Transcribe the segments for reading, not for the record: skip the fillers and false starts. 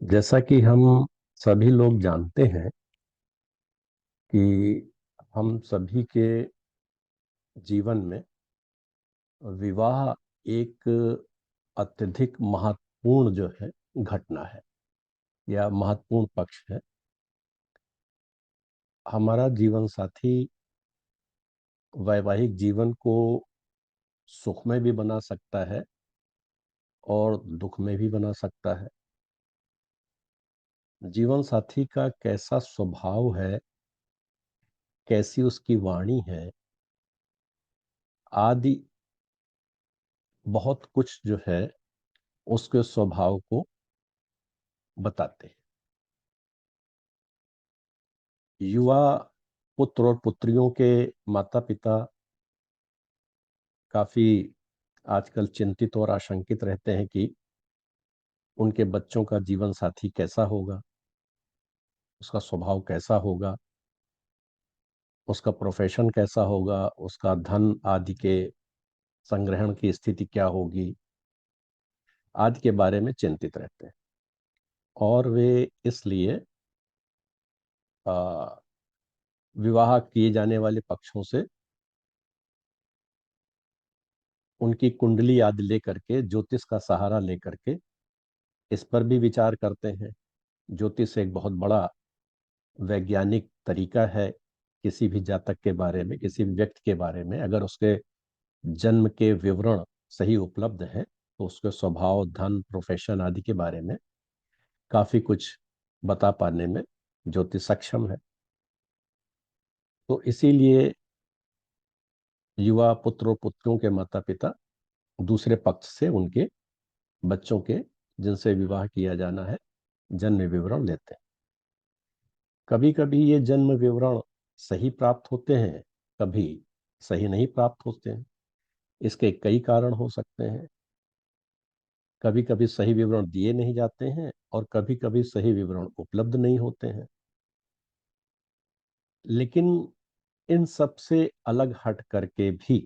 जैसा कि हम सभी लोग जानते हैं कि हम सभी के जीवन में विवाह एक अत्यधिक महत्वपूर्ण जो है घटना है या महत्वपूर्ण पक्ष है। हमारा जीवन साथी वैवाहिक जीवन को सुखमय भी बना सकता है और दुख में भी बना सकता है। जीवन साथी का कैसा स्वभाव है, कैसी उसकी वाणी है आदि बहुत कुछ जो है उसके स्वभाव को बताते हैं। युवा पुत्र और पुत्रियों के माता पिता काफी आजकल चिंतित और आशंकित रहते हैं कि उनके बच्चों का जीवन साथी कैसा होगा, उसका स्वभाव कैसा होगा, उसका प्रोफेशन कैसा होगा, उसका धन आदि के संग्रहण की स्थिति क्या होगी आदि के बारे में चिंतित रहते हैं। और वे इसलिए आ, विवाह किए जाने वाले पक्षों से उनकी कुंडली आदि लेकर के, ज्योतिष का सहारा लेकर के इस पर भी विचार करते हैं। ज्योतिष एक बहुत बड़ा वैज्ञानिक तरीका है किसी भी जातक के बारे में, किसी भी व्यक्ति के बारे में अगर उसके जन्म के विवरण सही उपलब्ध हैं तो उसके स्वभाव, धन, प्रोफेशन आदि के बारे में काफी कुछ बता पाने में ज्योतिष सक्षम है। तो इसीलिए युवा पुत्र और पुत्रियों के माता पिता दूसरे पक्ष से उनके बच्चों के जिनसे विवाह किया जाना है जन्म विवरण लेते हैं। कभी कभी ये जन्म विवरण सही प्राप्त होते हैं, कभी सही नहीं प्राप्त होते हैं। इसके कई कारण हो सकते हैं। कभी कभी सही विवरण दिए नहीं जाते हैं और कभी कभी सही विवरण उपलब्ध नहीं होते हैं। लेकिन इन सब से अलग हट करके भी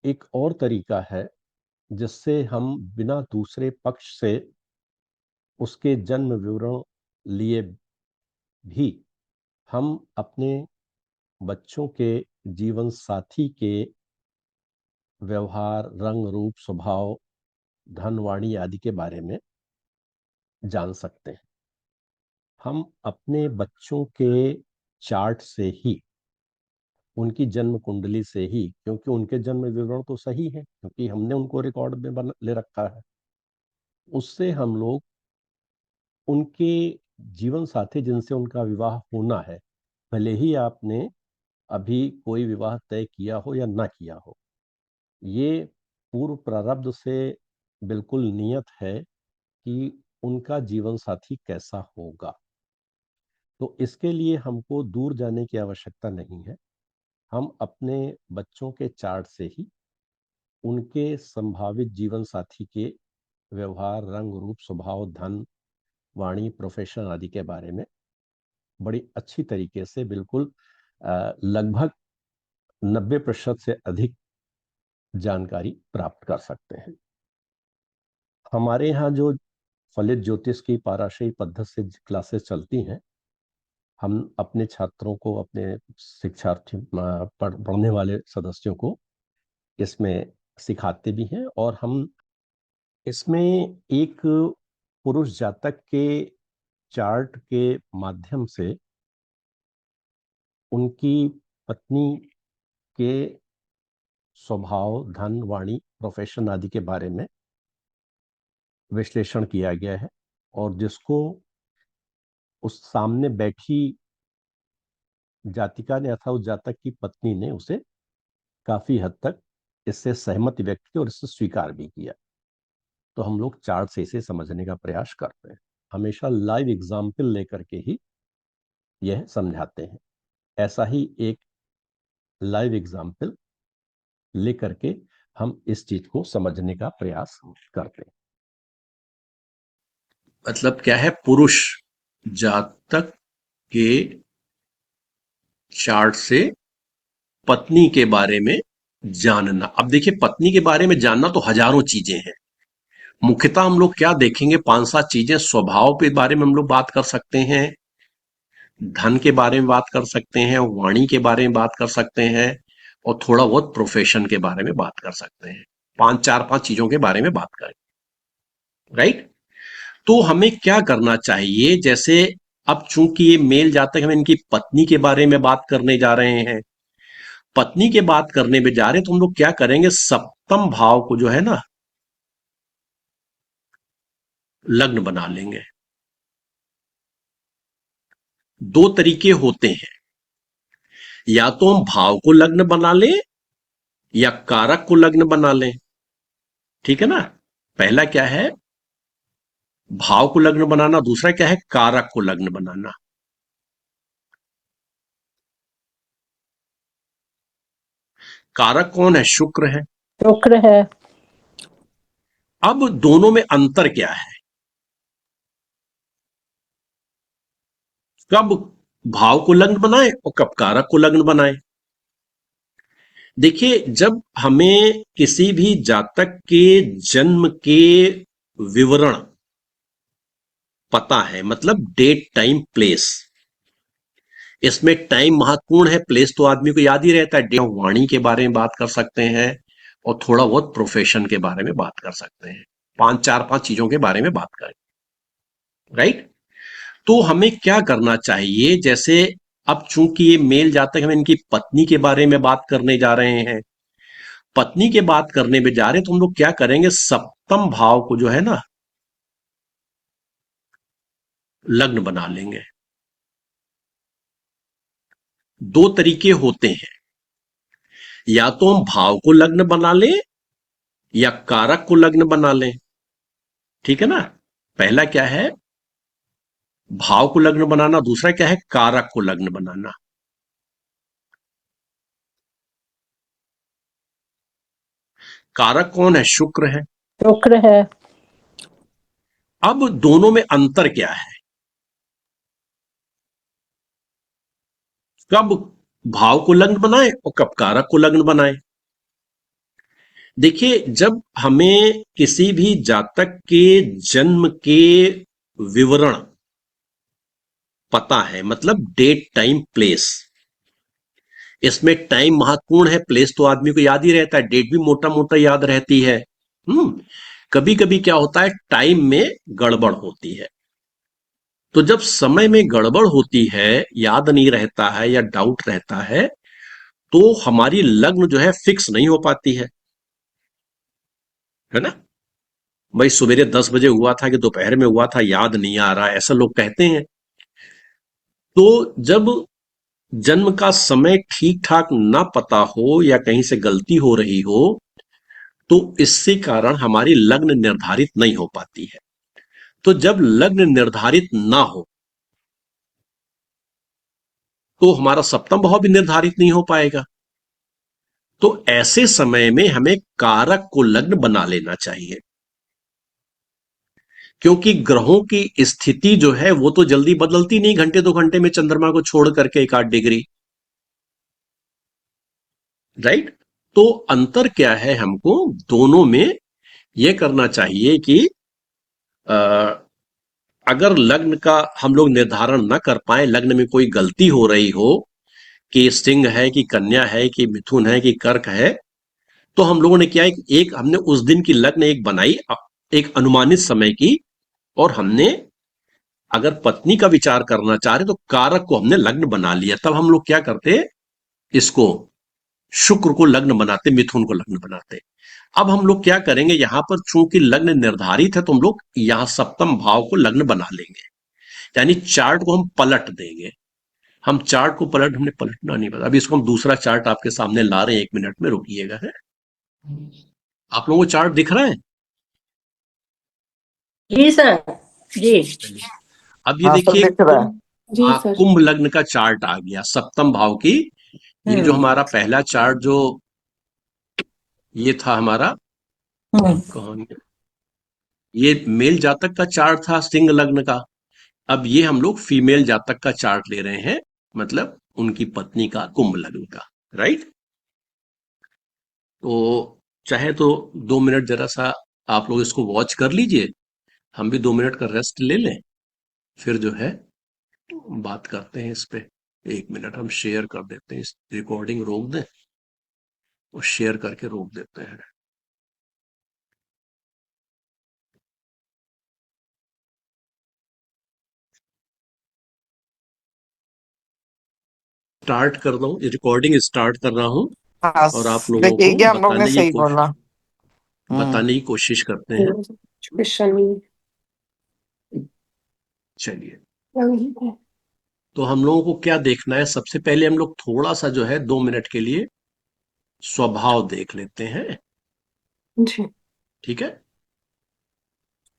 एक और तरीका है जिससे हम बिना दूसरे पक्ष से उसके जन्म विवरण लिए भी हम अपने बच्चों के जीवन साथी के व्यवहार, रंग, रूप, स्वभाव, धन, वाणी आदि के बारे में जान सकते हैं। हम अपने बच्चों के चार्ट से ही, उनकी जन्म कुंडली से ही, क्योंकि उनके जन्म विवरण तो सही है क्योंकि हमने उनको रिकॉर्ड में ले रखा है, उससे हम लोग उनके जीवन साथी जिनसे उनका विवाह होना है, भले ही आपने अभी कोई विवाह तय किया हो या ना किया हो, ये पूर्व प्रारब्ध से बिल्कुल नियत है कि उनका जीवन साथी कैसा होगा। तो इसके लिए हमको दूर जाने की आवश्यकता नहीं है। हम अपने बच्चों के चार्ट से ही उनके संभावित जीवन साथी के व्यवहार, रंग, रूप, स्वभाव, धन, वाणी, प्रोफेशन आदि के बारे में बड़ी अच्छी तरीके से, बिल्कुल लगभग 90% से अधिक जानकारी प्राप्त कर सकते हैं। हमारे यहाँ जो फलित ज्योतिष की पाराशरी पद्धति से क्लासेस चलती हैं, हम अपने छात्रों को, अपने शिक्षार्थी, पढ़ने वाले सदस्यों को इसमें सिखाते भी हैं। और हम इसमें एक पुरुष जातक के चार्ट के माध्यम से उनकी पत्नी के स्वभाव, धन, वाणी, प्रोफेशन आदि के बारे में विश्लेषण किया गया है। और जिसको उस सामने बैठी जातिका ने अथवा उस जातक की पत्नी ने उसे काफी हद तक इससे सहमति व्यक्त की और इससे स्वीकार भी किया। तो हम लोग चार्ट से इसे समझने का प्रयास करते हैं। हमेशा लाइव एग्जाम्पल लेकर के ही यह समझाते हैं। ऐसा ही एक लाइव एग्जाम्पल लेकर के हम इस चीज को समझने का प्रयास करते हैं। मतलब क्या है? पुरुष जातक के चार्ट से पत्नी के बारे में जानना। अब देखिए, पत्नी के बारे में जानना तो हजारों चीजें हैं। मुख्यतः हम लोग क्या देखेंगे, 5-7 चीजें। स्वभाव के बारे में हम लोग बात कर सकते हैं, धन के बारे में बात कर सकते हैं, वाणी के बारे में बात कर सकते हैं, और थोड़ा बहुत प्रोफेशन के बारे में बात कर सकते हैं। 5 4 5 चीजों के बारे में बात करें, राइट। तो हमें क्या करना चाहिए, जैसे अब चूंकि ये मेल जातक, हम इनकी पत्नी के बारे में बात करने जा रहे हैं, पत्नी के बात करने में जा रहे हैं, तो हम लोग क्या करेंगे, सप्तम भाव को जो है ना लग्न बना लेंगे। दो तरीके होते हैं, या तो हम भाव को लग्न बना लें या कारक को लग्न बना लें। ठीक है ना। पहला क्या है, भाव को लग्न बनाना, दूसरा क्या है, कारक को लग्न बनाना। कारक कौन है, शुक्र है। शुक्र है। अब दोनों में अंतर क्या है, कब भाव को लग्न बनाए और कब कारक को लग्न बनाए। देखिए, जब हमें किसी भी जातक के जन्म के विवरण पता है, मतलब डेट टाइम प्लेस, इसमें टाइम महत्वपूर्ण है, प्लेस तो आदमी को याद ही रहता है। वाणी के बारे में बात कर सकते हैं और थोड़ा बहुत प्रोफेशन के बारे में बात कर सकते हैं। 5 4 5 चीजों के बारे में बात करें, राइट। तो हमें क्या करना चाहिए, जैसे अब चूंकि ये मेल जातक, हम इनकी पत्नी के बारे में बात करने जा रहे हैं, पत्नी के बात करने में जा रहे हैं, तो हम लोग क्या करेंगे, सप्तम भाव को जो है ना लग्न बना लेंगे। दो तरीके होते हैं, या तो हम भाव को लग्न बना लें या कारक को लग्न बना लें। ठीक है ना। पहला क्या है, भाव को लग्न बनाना, दूसरा क्या है, कारक को लग्न बनाना। कारक कौन है, शुक्र है। शुक्र है। अब दोनों में अंतर क्या है, कब भाव को लग्न बनाए और कब कारक को लग्न बनाए। देखिए, जब हमें किसी भी जातक के जन्म के विवरण पता है, मतलब डेट टाइम प्लेस, इसमें टाइम महत्वपूर्ण है, प्लेस तो आदमी को याद ही रहता है, डेट भी मोटा मोटा याद रहती है। कभी कभी क्या होता है, टाइम में गड़बड़ होती है। तो जब समय में गड़बड़ होती है, याद नहीं रहता है या डाउट रहता है, तो हमारी लग्न जो है फिक्स नहीं हो पाती है ना। भाई सवेरे 10 बजे हुआ था कि दोपहर में हुआ था, याद नहीं आ रहा, ऐसा लोग कहते हैं। तो जब जन्म का समय ठीक ठाक ना पता हो या कहीं से गलती हो रही हो, तो इससे कारण हमारी लग्न निर्धारित नहीं हो पाती है। तो जब लग्न निर्धारित ना हो, तो हमारा सप्तम भाव भी निर्धारित नहीं हो पाएगा। तो ऐसे समय में हमें कारक को लग्न बना लेना चाहिए, क्योंकि ग्रहों की स्थिति जो है वो तो जल्दी बदलती नहीं, घंटे 2 घंटे में चंद्रमा को छोड़ करके 1 8 डिग्री, राइट। तो अंतर क्या है, हमको दोनों में यह करना चाहिए कि अ, अगर लग्न का हम लोग निर्धारण न कर पाए, लग्न में कोई गलती हो रही हो कि सिंह है कि कन्या है कि मिथुन है कि कर्क है, तो हम लोगों ने क्या, एक हमने उस दिन की लग्न एक बनाई, एक अनुमानित समय की, और हमने अगर पत्नी का विचार करना चाह रहे तो कारक को हमने लग्न बना लिया। तब हम लोग क्या करते, इसको शुक्र को लग्न बनाते, मिथुन को लग्न बनाते। अब हम लोग क्या करेंगे, यहां पर चूंकि लग्न निर्धारित है, तो हम लोग यहां सप्तम भाव को लग्न बना लेंगे, यानी चार्ट को हम पलट देंगे। हम चार्ट को हमने पलटना नहीं पता, अभी इसको हम दूसरा चार्ट आपके सामने ला रहे हैं, 1 मिनट में रुकिएगा। है, आप लोगों को चार्ट दिख रहा है? जी सर। जी। चलिए, अब ये हाँ सर, देखिए, दिख रहा है। जी सर। कुंभ लग्न का चार्ट आ गया सप्तम भाव की। ये जो हमारा पहला चार्ट जो ये था हमारा, कौन, ये मेल जातक का चार्ट था सिंह लग्न का। अब ये हम लोग फीमेल जातक का चार्ट ले रहे हैं, मतलब उनकी पत्नी का कुंभ लग्न का, राइट। तो चाहे तो 2 मिनट जरा सा आप लोग इसको वॉच कर लीजिए, हम भी 2 मिनट का रेस्ट ले लें, फिर जो है बात करते हैं इस पे। 1 मिनट हम शेयर कर देते हैं, इस रिकॉर्डिंग रोक दें और शेयर करके रोक देते हैं। स्टार्ट कर रहा हूँ, रिकॉर्डिंग स्टार्ट कर रहा हूँ हाँ, और आप लोगों देखिए को ये हम लोग ने सही बोला। बताने की कोशिश करते हैं। चलिए, तो हम लोगों को क्या देखना है, सबसे पहले हम लोग थोड़ा सा जो है 2 मिनट के लिए स्वभाव देख लेते हैं। ठीक है,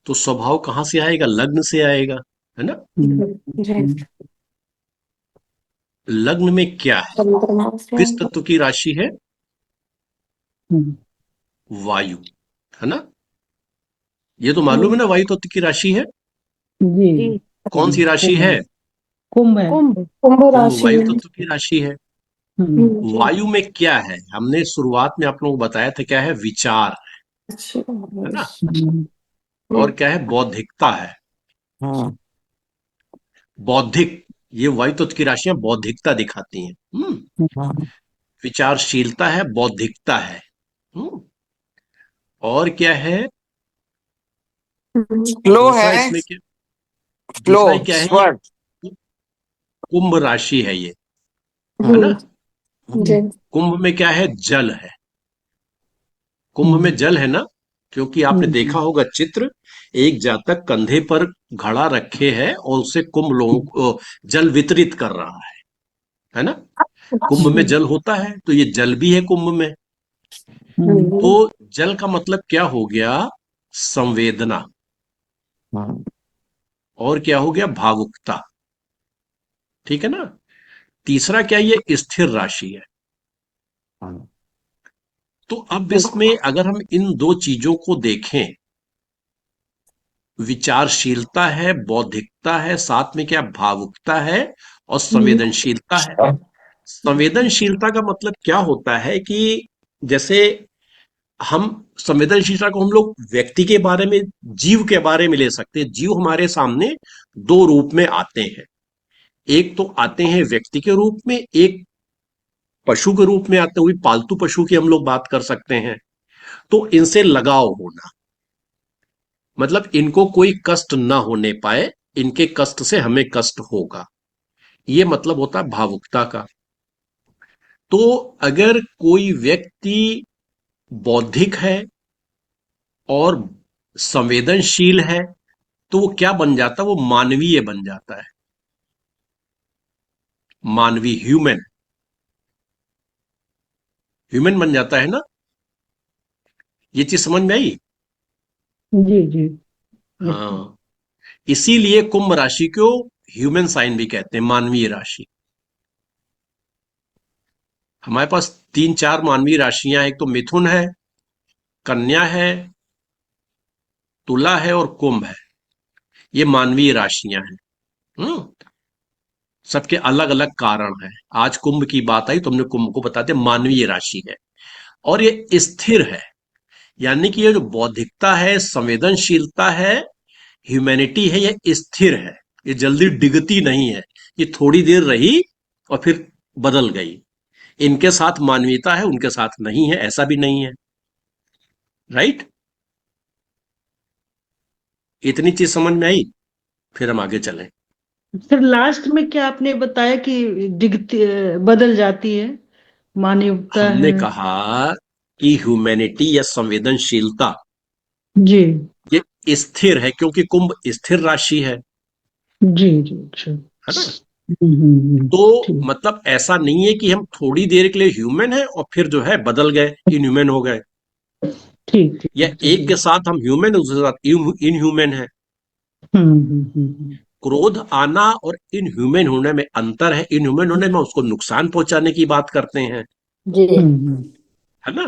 तो स्वभाव कहां से आएगा? लग्न से आएगा, है ना। लग्न में क्या है? किस तत्व की राशि है? वायु, है ना। ये तो मालूम है ना, वायु तत्व की राशि है। जी कौन सी राशि है? कुंभ है। कुंभ वायु तत्व की राशि है। वायु में क्या है? हमने शुरुआत में आप लोगों को बताया था, क्या है? विचार, है ना। और क्या है? बौद्धिकता है। बौद्धिक, ये वायु तत्व की राशियां बौद्धिकता दिखाती हैं। विचारशीलता है, बौद्धिकता है। हम्म और क्या है? फ्लो दूसरा है, इसमें क्या? फ्लो दूसरा क्या है? ये स्वर्ग। कुंभ राशि है, ये, है ना। कुंभ में क्या है? जल है। कुंभ में जल है ना, क्योंकि आपने देखा होगा चित्र, एक जातक कंधे पर घड़ा रखे है और उसे कुंभ लोगों को जल वितरित कर रहा है ना। कुंभ में जल होता है, तो ये जल भी है कुंभ में। तो जल का मतलब क्या हो गया? संवेदना। और क्या हो गया? भावुकता। ठीक है ना। तीसरा क्या? ये स्थिर राशि है। तो अब इसमें अगर हम इन दो चीजों को देखें, विचारशीलता है, बौद्धिकता है, साथ में क्या? भावुकता है और संवेदनशीलता है। संवेदनशीलता का मतलब क्या होता है कि जैसे हम संवेदनशीलता को हम लोग व्यक्ति के बारे में, जीव के बारे में ले सकते हैं। जीव हमारे सामने दो रूप में आते हैं। एक तो आते हैं व्यक्ति के रूप में, एक पशु के रूप में आते हुए, पालतू पशु की हम लोग बात कर सकते हैं। तो इनसे लगाव होना, मतलब इनको कोई कष्ट ना होने पाए, इनके कष्ट से हमें कष्ट होगा, ये मतलब होता है भावुकता का। तो अगर कोई व्यक्ति बौद्धिक है और संवेदनशील है, तो वो क्या बन जाता है? वो मानवीय बन जाता है। मानवीय, ह्यूमन, ह्यूमन बन जाता है ना। ये चीज समझ में आई? जी जी हाँ, इसीलिए कुंभ राशि को ह्यूमन साइन भी कहते हैं, मानवीय राशि। हमारे पास 3-4 मानवीय राशियां हैं। एक तो मिथुन है, कन्या है, तुला है और कुंभ है। ये मानवीय राशियां हैं। हम्म सबके अलग अलग कारण है। आज कुंभ की बात आई तो हमने कुंभ को बताते मानवीय राशि है। और ये स्थिर है, यानी कि ये जो बौद्धिकता है, संवेदनशीलता है, ह्यूमैनिटी है, ये स्थिर है। ये जल्दी डिगती नहीं है। ये थोड़ी देर रही और फिर बदल गई। इनके साथ मानवीयता है, उनके साथ नहीं है, ऐसा भी नहीं है। राइट। इतनी चीज समझ में आई, फिर हम आगे चलें। फिर लास्ट में क्या आपने बताया कि डिगती बदल जाती है, मानवता हमने है। कहा कि ह्यूमैनिटी या संवेदनशीलता जी ये स्थिर है, क्योंकि कुंभ स्थिर राशि जी जी अच्छा। है ना। हम्म। तो ठीक मतलब ऐसा नहीं है कि हम थोड़ी देर के लिए ह्यूमन है और फिर जो है बदल गए, इनह्यूमन हो गए। ठीक ठीक या जी एक के साथ हम ह्यूमन, उसके साथ इनह्यूमन है। हम्म। क्रोध आना और इनह्यूमन होने में अंतर है। इनह्यूमन होने में उसको नुकसान पहुंचाने की बात करते हैं, जी है ना।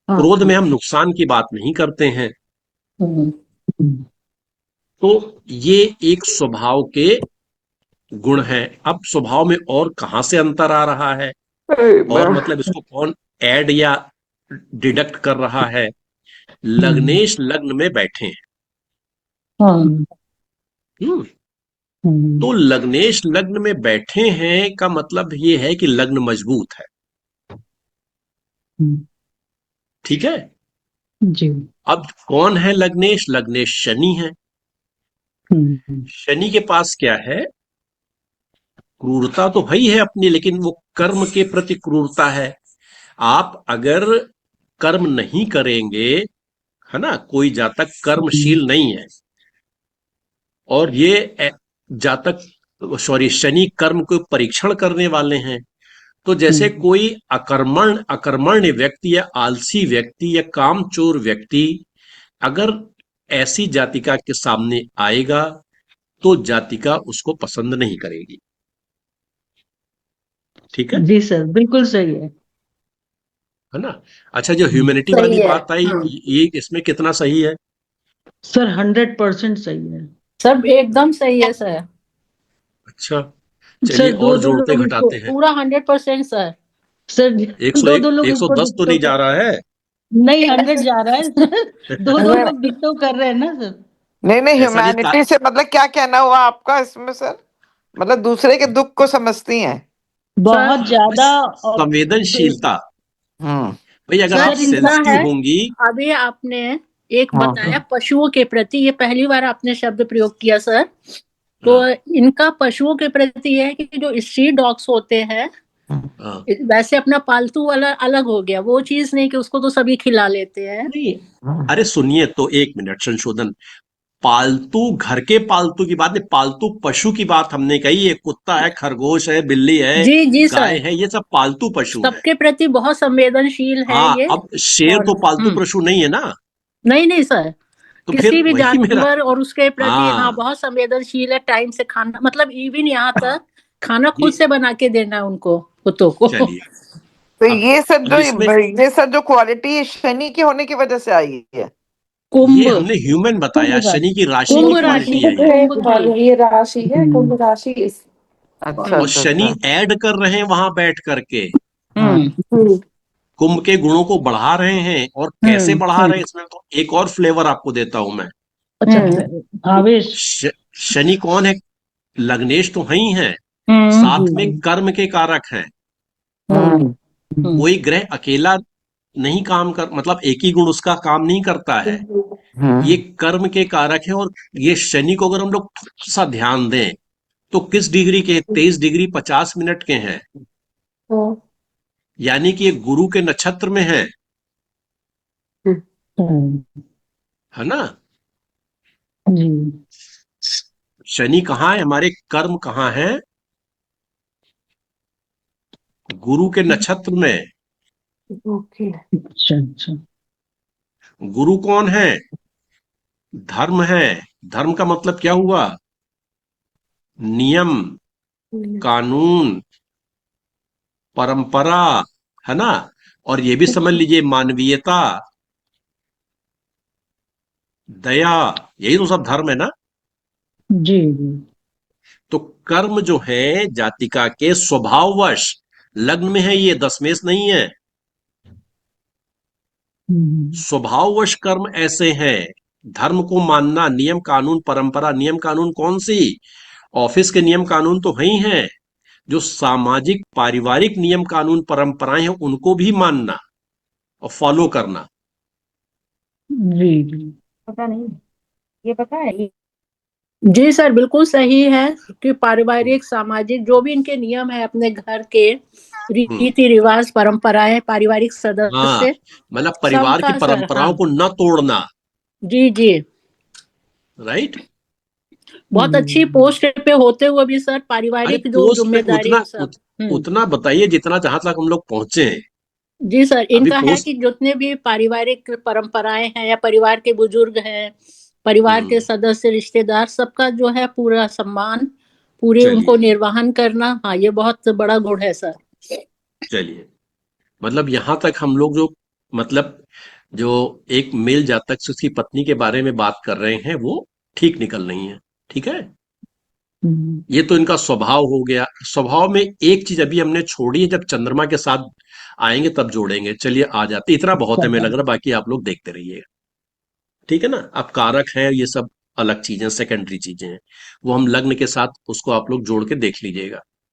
हाँ क्रोध हाँ में हम नुकसान की बात नहीं करते हैं। हम्म, तो ये एक स्वभाव के गुण है। अब स्वभाव में और कहां से अंतर आ रहा है, और मतलब इसको कौन ऐड या डिडक्ट कर रहा है, लग्नेश लग्न में बैठे हैं। हाँ। हम्म, तो लग्नेश लग्न में बैठे हैं का मतलब ये है कि लग्न मजबूत है। ठीक है। जी। अब कौन है लग्नेश? लग्नेश शनि है। शनि के पास क्या है? क्रूरता तो वही है अपनी, लेकिन वो कर्म के प्रति क्रूरता है। आप अगर कर्म नहीं करेंगे, है ना, कोई जातक कर्मशील नहीं है, और ये जातक, सॉरी, शनि कर्म को परीक्षण करने वाले हैं। तो जैसे कोई अकर्मण्य व्यक्ति या आलसी व्यक्ति या कामचोर व्यक्ति अगर ऐसी जातिका के सामने आएगा तो जातिका उसको पसंद नहीं करेगी। ठीक है। जी सर, बिल्कुल सही है ना। अच्छा, जो ह्यूमैनिटी वाली सही है। बात आई, हाँ, ये इसमें कितना सही है? सर, 100% सही है। सब एकदम सही है सर। अच्छा, चलिए सर, दो और दो जोड़ते लोग इसको, घटाते हैं। पूरा 100% सर। सर, दो 101 दो लोग इसको 110 तो डिक्टो नहीं जा कर, रहा है? नहीं 100 जा रहा है सर। दो दो अगर लोग डिक्टो कर रहे हैं ना सर। नहीं नहीं, ऐसा नहीं ह्यूमैनिटी से मतलब क्या कहना हुआ आपका इसमें सर? मतलब दूसरे के दुख को समझती हैं। सर बहुत ज्यादा। और संवेदनशीलता। हम्म। भाई अगर आप सर इनका सेंसिटिव है, होंगी। अभी आपने एक हाँ बताया पशुओं के प्रति, ये पहली बार आपने शब्द प्रयोग किया सर। तो हाँ इनका पशुओं के प्रति यह है कि जो स्ट्रीट डॉग्स होते हैं, हाँ। वैसे अपना पालतू वाला अलग हो गया, वो चीज नहीं कि उसको तो सभी खिला लेते हैं। नहीं, अरे सुनिए तो, एक मिनट, संशोधन। पालतू, घर के पालतू की बात नहीं, पालतू पशु की बात हमने कही है। कुत्ता है, खरगोश है, बिल्ली है, जी जी गाय सर, है, ये सब पालतू पशु हैं। सबके प्रति बहुत संवेदनशील है हाँ, ये। अब शेर और तो पालतू पशु नहीं है ना। नहीं नहीं सर, तो फिर किसी भी वही मेरा। जानवर और उसके प्रति हाँ हाँ, बहुत संवेदनशील है। टाइम से खाना, मतलब इवन यहाँ तक खाना ये, खुद से बना के देना उनको, कुत्तों को। चलिए। तो अब अब इसमें ये सब जो क्वालिटी शनि की होने की वजह से आई है। कुंभ, ये हमने ह्यूमन बताया, कुंभ शनि राशि, की राशि की कुंभ राशि, क्वालिटी है कुंभ ये। है, कुंभ की। ये राशि है, कुंभ राशि इस। अच्छा और अच्छा शनि अच्छा। ऐड कर रहे हैं वहां बैठ करके, हम्म हम्म। कुंभ के गुणों को बढ़ा रहे हैं। और कैसे बढ़ा रहे हैं, हम्म इसमें तो एक और फ्लेवर आपको देता हूं मैं। अच्छा, आवेश। श, शनि कौन है? लग्नेश तो है ही है, जी साथ में जी। कर्म के कारक हैं। हम्म कोई ग्रह अकेला नहीं काम कर, मतलब एक ही गुण उसका काम नहीं करता है। ये हम्म कर्म के कारक है। और ये शनि को अगर हम लोग थोड़ा सा ध्यान दें तो किस डिग्री के, 23 डिग्री 50 मिनट के हैं। हम्म। यानी कि ये गुरु के नक्षत्र में है। है ना। जी। शनि कहाँ है? हमारे कर्म कहाँ है? गुरु के नक्षत्र में। ओके। अच्छा अच्छा। गुरु कौन है? धर्म है। धर्म का मतलब क्या हुआ? नियम, कानून, परंपरा, है ना। और ये भी समझ लीजिए, मानवीयता, दया, यही तो सब धर्म है ना। जी जी। तो कर्म जो है जातिका के स्वभाववश लग्न में है, ये दशमेश नहीं है। स्वभाववश कर्म ऐसे हैं। धर्म को मानना, नियम कानून परंपरा, नियम कानून कौन सी? ऑफिस के नियम कानून तो है ही हैं। जो सामाजिक पारिवारिक नियम कानून परंपराएं हैं उनको भी मानना और फॉलो करना। जी जी। पता नहीं, ये पता है ये। जी सर, बिल्कुल सही है कि पारिवारिक सामाजिक जो भी इनके नियम है, अपने घर के हम्म। रीति रिवाज परंपराएं, पारिवारिक हाँ, सदस्य, मतलब परिवार की सबका सर। हाँ परंपराओं को न तोड़ना। जी जी, राइट। बहुत अच्छी पोस्ट पे होते हुए भी सर अरे पारिवारिक जो पोस्ट पे जिम्मेदारी उतना है सब। उतना बताइए जितना, जहां तक हम लोग पहुंचे हैं। जी सर, अभी इनका है पोस्ट। कि जितने भी पारिवारिक परंपराएं हैं या परिवार के बुजुर्ग हैं, परिवार के हम्म। सदस्य, रिश्तेदार, सबका जो है पूरा सम्मान, पूरे उनको चलिए। निर्वहन करना, हाँ ये बहुत बड़ा गुण है सर। चलिए, मतलब यहां तक हम लोग जो, मतलब जो एक मेल जातक से उसकी पत्नी के बारे में बात कर रहे हैं वो ठीक निकल रही है। ठीक है। ये तो इनका स्वभाव हो गया। स्वभाव में एक चीज अभी हमने छोड़ी है, जब चंद्रमा के साथ आएंगे तब जोड़ेंगे। चलिए आ जाते, इतना बहुत है, मैं लग रहा, बाकी आप लोग देखते रहिए। ठीक है ना। अब कारक है ये सब अलग चीजें, सेकेंडरी चीजें हैं, वो हम लग्न के साथ उसको आप लोग जोड़ के देख लीजिएगा।